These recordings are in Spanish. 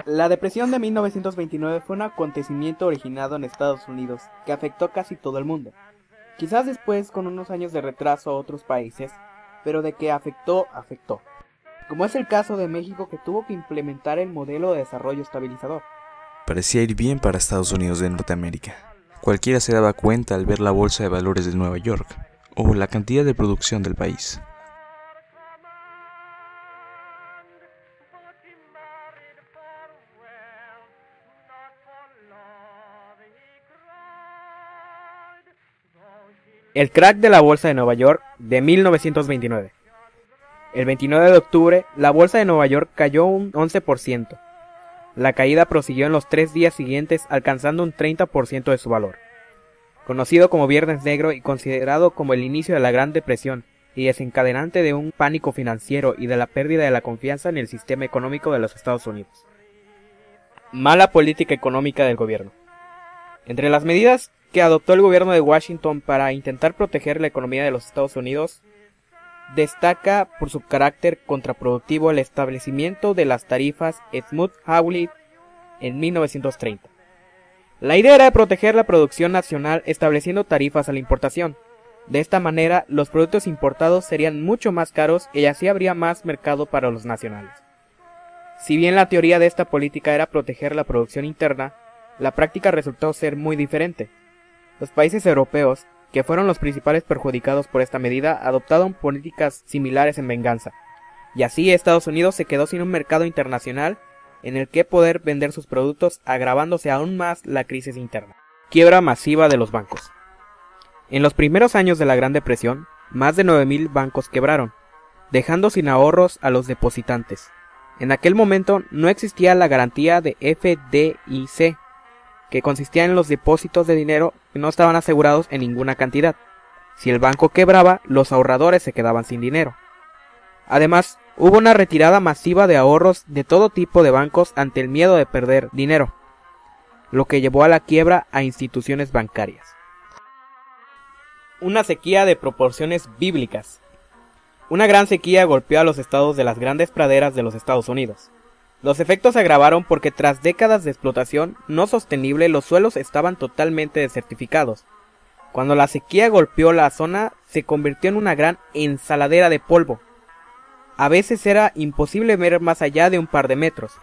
La depresión de 1929 fue un acontecimiento originado en Estados Unidos que afectó a casi todo el mundo. Quizás después con unos años de retraso a otros países, pero de que afectó, afectó. Como es el caso de México, que tuvo que implementar el modelo de desarrollo estabilizador. Parecía ir bien para Estados Unidos de Norteamérica. Cualquiera se daba cuenta al ver la bolsa de valores de Nueva York o la cantidad de producción del país. El crack de la bolsa de Nueva York de 1929. El 29 de octubre, la bolsa de Nueva York cayó un 11%. La caída prosiguió en los 3 días siguientes, alcanzando un 30% de su valor. Conocido como Viernes Negro y considerado como el inicio de la Gran Depresión y desencadenante de un pánico financiero y de la pérdida de la confianza en el sistema económico de los Estados Unidos. Mala política económica del gobierno. Entre las medidas que adoptó el gobierno de Washington para intentar proteger la economía de los Estados Unidos, destaca por su carácter contraproductivo el establecimiento de las tarifas Smoot-Hawley en 1930. La idea era proteger la producción nacional estableciendo tarifas a la importación. De esta manera, los productos importados serían mucho más caros y así habría más mercado para los nacionales. Si bien la teoría de esta política era proteger la producción interna, la práctica resultó ser muy diferente. Los países europeos, que fueron los principales perjudicados por esta medida, adoptaron políticas similares en venganza, y así Estados Unidos se quedó sin un mercado internacional en el que poder vender sus productos, agravándose aún más la crisis interna. Quiebra masiva de los bancos. En los primeros años de la Gran Depresión, más de 9,000 bancos quebraron, dejando sin ahorros a los depositantes. En aquel momento no existía la garantía de FDIC, que consistía en los depósitos de dinero que no estaban asegurados en ninguna cantidad. Si el banco quebraba, los ahorradores se quedaban sin dinero. Además, hubo una retirada masiva de ahorros de todo tipo de bancos ante el miedo de perder dinero, lo que llevó a la quiebra a instituciones bancarias. Una sequía de proporciones bíblicas. Una gran sequía golpeó a los estados de las grandes praderas de los Estados Unidos. Los efectos se agravaron porque tras décadas de explotación no sostenible, los suelos estaban totalmente desertificados. Cuando la sequía golpeó la zona, se convirtió en una gran ensaladera de polvo. A veces era imposible ver más allá de un par de metros.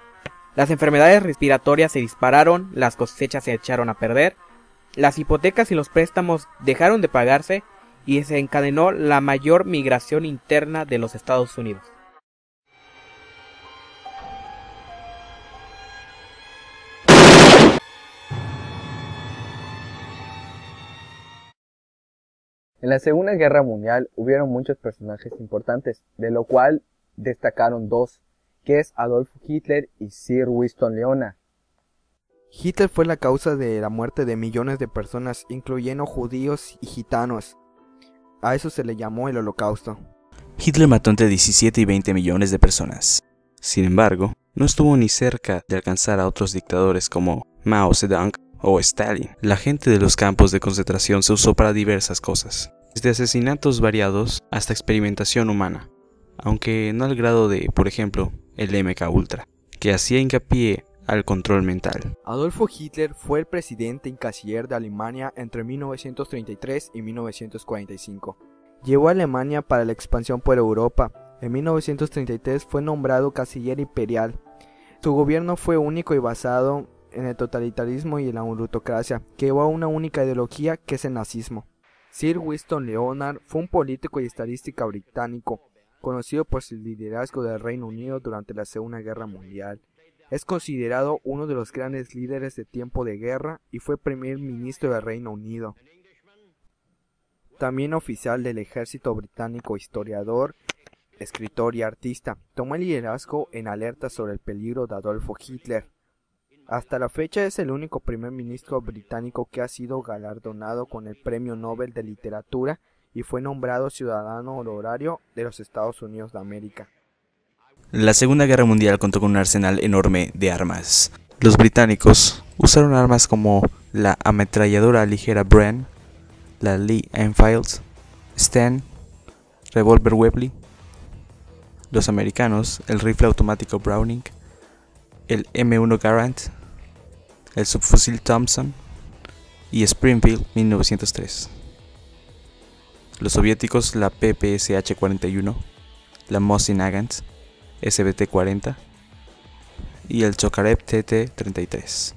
Las enfermedades respiratorias se dispararon, las cosechas se echaron a perder, las hipotecas y los préstamos dejaron de pagarse y se encadenó la mayor migración interna de los Estados Unidos. En la Segunda Guerra Mundial hubieron muchos personajes importantes, de lo cual destacaron dos, que es Adolf Hitler y Sir Winston Leonard. Hitler fue la causa de la muerte de millones de personas, incluyendo judíos y gitanos. A eso se le llamó el Holocausto. Hitler mató entre 17 y 20 millones de personas. Sin embargo, no estuvo ni cerca de alcanzar a otros dictadores como Mao Zedong o Stalin. La gente de los campos de concentración se usó para diversas cosas, desde asesinatos variados hasta experimentación humana, aunque no al grado de, por ejemplo, el MK-Ultra, que hacía hincapié al control mental. Adolfo Hitler fue el presidente y canciller de Alemania entre 1933 y 1945. Llevó a Alemania para la expansión por Europa. En 1933 fue nombrado canciller imperial. Su gobierno fue único y basado en el totalitarismo y en la plutocracia, que llevó a una única ideología, que es el nazismo. Sir Winston Leonard fue un político y estadista británico, conocido por su liderazgo del Reino Unido durante la Segunda Guerra Mundial. Es considerado uno de los grandes líderes de tiempo de guerra y fue primer ministro del Reino Unido. También oficial del ejército británico, historiador, escritor y artista, tomó el liderazgo en alertas sobre el peligro de Adolfo Hitler. Hasta la fecha es el único primer ministro británico que ha sido galardonado con el Premio Nobel de Literatura y fue nombrado ciudadano honorario de los Estados Unidos de América. La Segunda Guerra Mundial contó con un arsenal enorme de armas. Los británicos usaron armas como la ametralladora ligera Bren, la Lee Enfield, Sten, revólver Webley. Los americanos, el rifle automático Browning, el M1 Garand, el subfusil Thompson y Springfield 1903. Los soviéticos la PPSH-41, la Mosin Nagant SBT-40 y el Tokarev TT-33.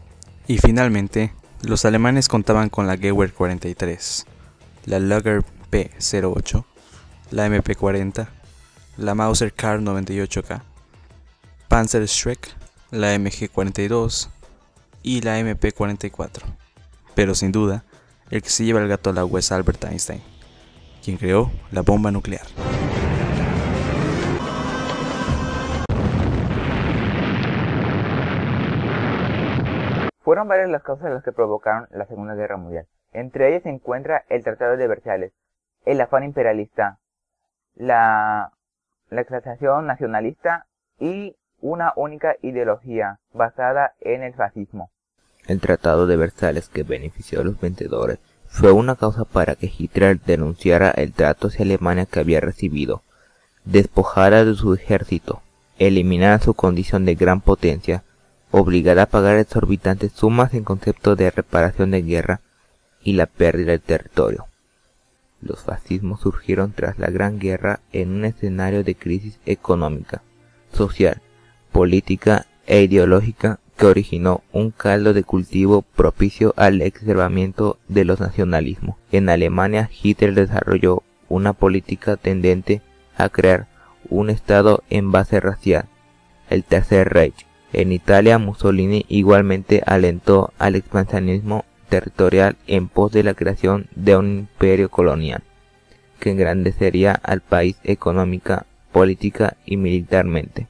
Y finalmente, los alemanes contaban con la Gewehr 43, la Luger P-08, la MP-40, la Mauser Kar 98K, Panzerschreck, la MG-42 y la MP-44. Pero sin duda, el que se lleva el gato al agua es Albert Einstein, quien creó la bomba nuclear. Fueron varias las causas las que provocaron la Segunda Guerra Mundial. Entre ellas se encuentra el Tratado de Versalles, el afán imperialista, la exaltación nacionalista y una única ideología basada en el fascismo. El Tratado de Versalles, que benefició a los vencedores, fue una causa para que Hitler denunciara el trato hacia Alemania que había recibido, despojara de su ejército, eliminara su condición de gran potencia, obligara a pagar exorbitantes sumas en concepto de reparación de guerra y la pérdida de territorio. Los fascismos surgieron tras la Gran Guerra en un escenario de crisis económica, social, política e ideológica que originó un caldo de cultivo propicio al exacerbamiento de los nacionalismos. En Alemania, Hitler desarrolló una política tendente a crear un Estado en base racial, el Tercer Reich. En Italia, Mussolini igualmente alentó al expansionismo territorial en pos de la creación de un imperio colonial, que engrandecería al país económica, política y militarmente.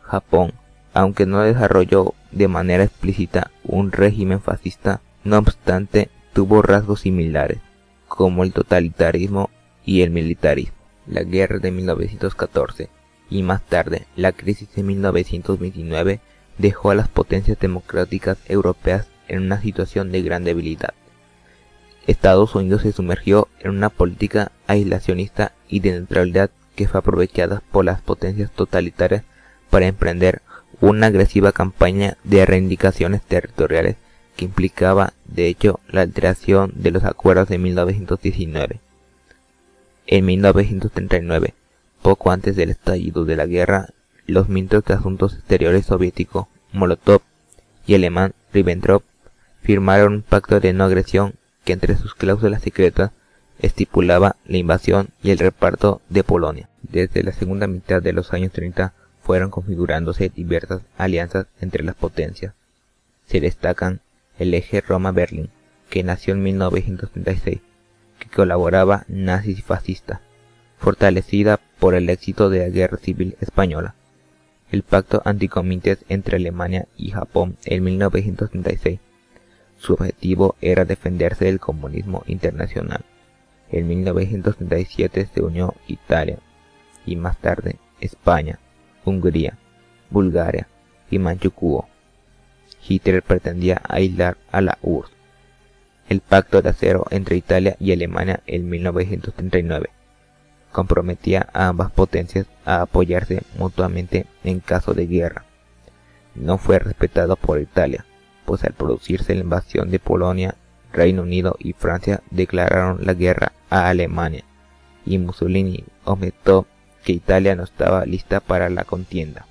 Japón, aunque no desarrolló de manera explícita un régimen fascista, no obstante tuvo rasgos similares, como el totalitarismo y el militarismo. La guerra de 1914 y más tarde la crisis de 1929 dejó a las potencias democráticas europeas en una situación de gran debilidad. Estados Unidos se sumergió en una política aislacionista y de neutralidad que fue aprovechada por las potencias totalitarias para emprender una agresiva campaña de reivindicaciones territoriales que implicaba, de hecho, la alteración de los acuerdos de 1919. En 1939, poco antes del estallido de la guerra, los ministros de Asuntos Exteriores soviéticos Molotov y alemán Ribbentrop firmaron un pacto de no agresión que entre sus cláusulas secretas estipulaba la invasión y el reparto de Polonia. Desde la segunda mitad de los años 30 fueron configurándose diversas alianzas entre las potencias. Se destacan el eje Roma-Berlín, que nació en 1936, que colaboraba nazis y fascistas, fortalecida por el éxito de la Guerra Civil Española. El pacto anticomites entre Alemania y Japón en 1936. Su objetivo era defenderse del comunismo internacional. En 1937 se unió Italia y más tarde España, Hungría, Bulgaria y Manchukuo. Hitler pretendía aislar a la URSS. El pacto de acero entre Italia y Alemania en 1939 comprometía a ambas potencias a apoyarse mutuamente en caso de guerra. No fue respetado por Italia, pues al producirse la invasión de Polonia, Reino Unido y Francia declararon la guerra a Alemania, y Mussolini objetó que Italia no estaba lista para la contienda.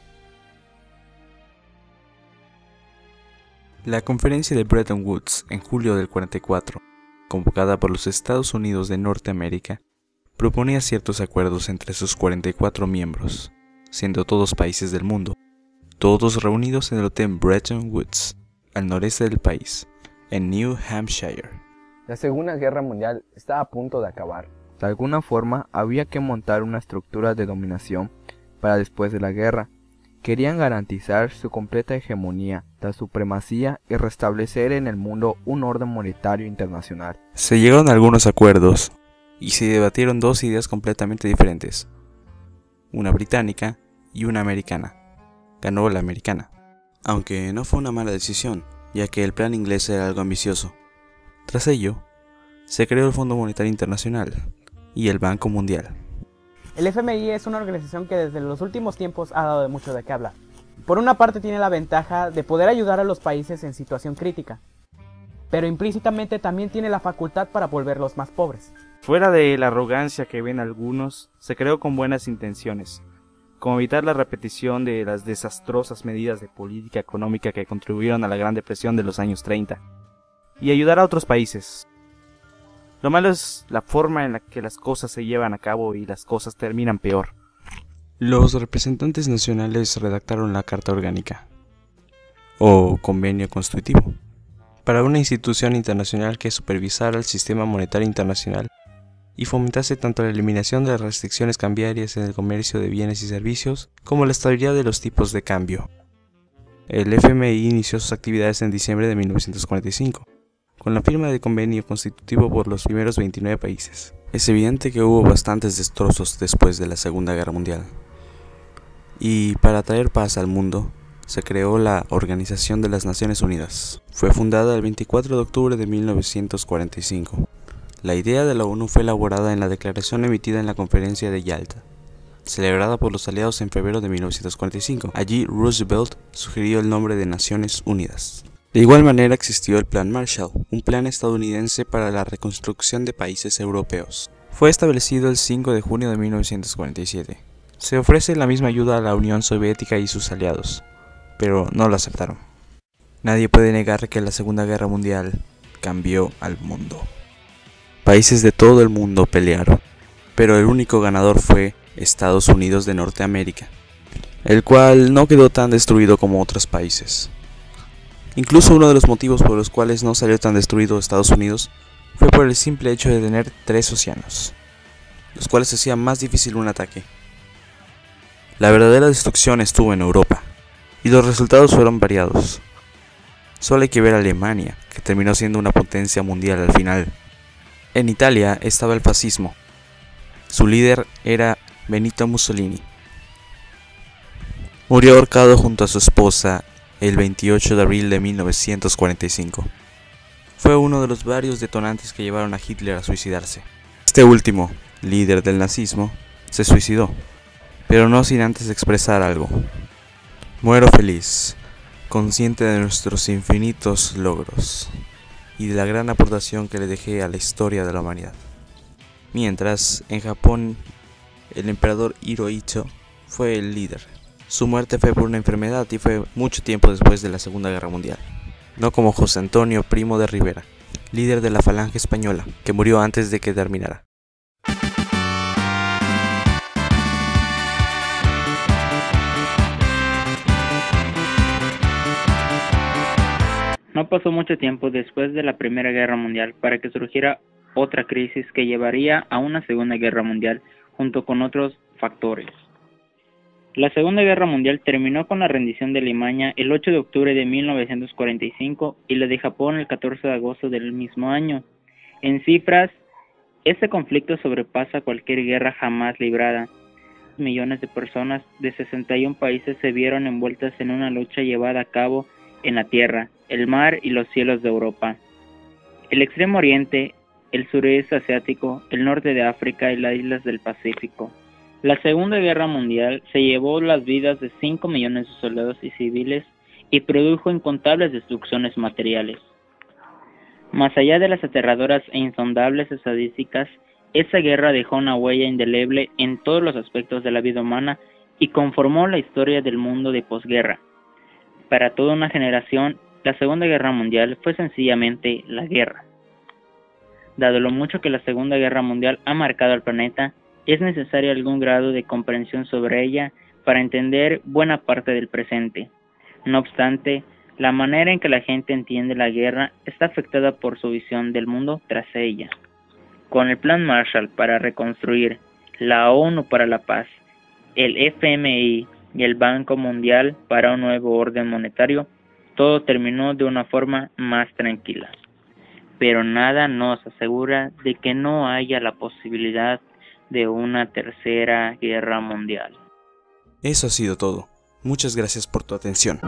La conferencia de Bretton Woods en julio del 44, convocada por los Estados Unidos de Norteamérica, proponía ciertos acuerdos entre sus 44 miembros, siendo todos países del mundo, todos reunidos en el hotel Bretton Woods, al noreste del país, en New Hampshire. La Segunda Guerra Mundial estaba a punto de acabar. De alguna forma había que montar una estructura de dominación para después de la guerra. Querían garantizar su completa hegemonía, la supremacía y restablecer en el mundo un orden monetario internacional. Se llegaron a algunos acuerdos y se debatieron dos ideas completamente diferentes, una británica y una americana. Ganó la americana, aunque no fue una mala decisión, ya que el plan inglés era algo ambicioso. Tras ello, se creó el Fondo Monetario Internacional y el Banco Mundial. El FMI es una organización que desde los últimos tiempos ha dado de mucho de qué hablar. Por una parte tiene la ventaja de poder ayudar a los países en situación crítica, pero implícitamente también tiene la facultad para volverlos más pobres. Fuera de la arrogancia que ven algunos, se creó con buenas intenciones, como evitar la repetición de las desastrosas medidas de política económica que contribuyeron a la Gran Depresión de los años 30, y ayudar a otros países. Lo malo es la forma en la que las cosas se llevan a cabo y las cosas terminan peor. Los representantes nacionales redactaron la Carta Orgánica, o Convenio Constitutivo, para una institución internacional que supervisara el sistema monetario internacional y fomentase tanto la eliminación de las restricciones cambiarias en el comercio de bienes y servicios como la estabilidad de los tipos de cambio. El FMI inició sus actividades en diciembre de 1945, con la firma del convenio constitutivo por los primeros 29 países. Es evidente que hubo bastantes destrozos después de la Segunda Guerra Mundial, y para traer paz al mundo, se creó la Organización de las Naciones Unidas. Fue fundada el 24 de octubre de 1945. La idea de la ONU fue elaborada en la declaración emitida en la Conferencia de Yalta, celebrada por los aliados en febrero de 1945. Allí Roosevelt sugirió el nombre de Naciones Unidas. De igual manera existió el Plan Marshall, un plan estadounidense para la reconstrucción de países europeos. Fue establecido el 5 de junio de 1947. Se ofrece la misma ayuda a la Unión Soviética y sus aliados, pero no lo aceptaron. Nadie puede negar que la Segunda Guerra Mundial cambió al mundo. Países de todo el mundo pelearon, pero el único ganador fue Estados Unidos de Norteamérica, el cual no quedó tan destruido como otros países. Incluso uno de los motivos por los cuales no salió tan destruido Estados Unidos fue por el simple hecho de tener 3 océanos, los cuales hacían más difícil un ataque. La verdadera destrucción estuvo en Europa, y los resultados fueron variados. Solo hay que ver a Alemania, que terminó siendo una potencia mundial al final. En Italia estaba el fascismo. Su líder era Benito Mussolini. Murió ahorcado junto a su esposa el 28 de abril de 1945. Fue uno de los varios detonantes que llevaron a Hitler a suicidarse. Este último, líder del nazismo, se suicidó, pero no sin antes expresar algo. Muero feliz, consciente de nuestros infinitos logros y de la gran aportación que le dejé a la historia de la humanidad. Mientras, en Japón, el emperador Hirohito fue el líder. Su muerte fue por una enfermedad y fue mucho tiempo después de la Segunda Guerra Mundial. No como José Antonio Primo de Rivera, líder de la Falange Española, que murió antes de que terminara. No pasó mucho tiempo después de la Primera Guerra Mundial para que surgiera otra crisis que llevaría a una Segunda Guerra Mundial junto con otros factores. La Segunda Guerra Mundial terminó con la rendición de Alemania el 8 de octubre de 1945 y la de Japón el 14 de agosto del mismo año. En cifras, este conflicto sobrepasa cualquier guerra jamás librada. Millones de personas de 61 países se vieron envueltas en una lucha llevada a cabo en la tierra, el mar y los cielos de Europa, el Extremo Oriente, el sureste asiático, el norte de África y las islas del Pacífico. La Segunda Guerra Mundial se llevó las vidas de 5 millones de soldados y civiles y produjo incontables destrucciones materiales. Más allá de las aterradoras e insondables estadísticas, esa guerra dejó una huella indeleble en todos los aspectos de la vida humana y conformó la historia del mundo de posguerra. Para toda una generación, la Segunda Guerra Mundial fue sencillamente la guerra. Dado lo mucho que la Segunda Guerra Mundial ha marcado al planeta, es necesario algún grado de comprensión sobre ella para entender buena parte del presente. No obstante, la manera en que la gente entiende la guerra está afectada por su visión del mundo tras ella. Con el Plan Marshall para reconstruir, la ONU para la paz, el FMI y el Banco Mundial para un nuevo orden monetario, todo terminó de una forma más tranquila. Pero nada nos asegura de que no haya la posibilidad de una tercera guerra mundial. Eso ha sido todo. Muchas gracias por tu atención.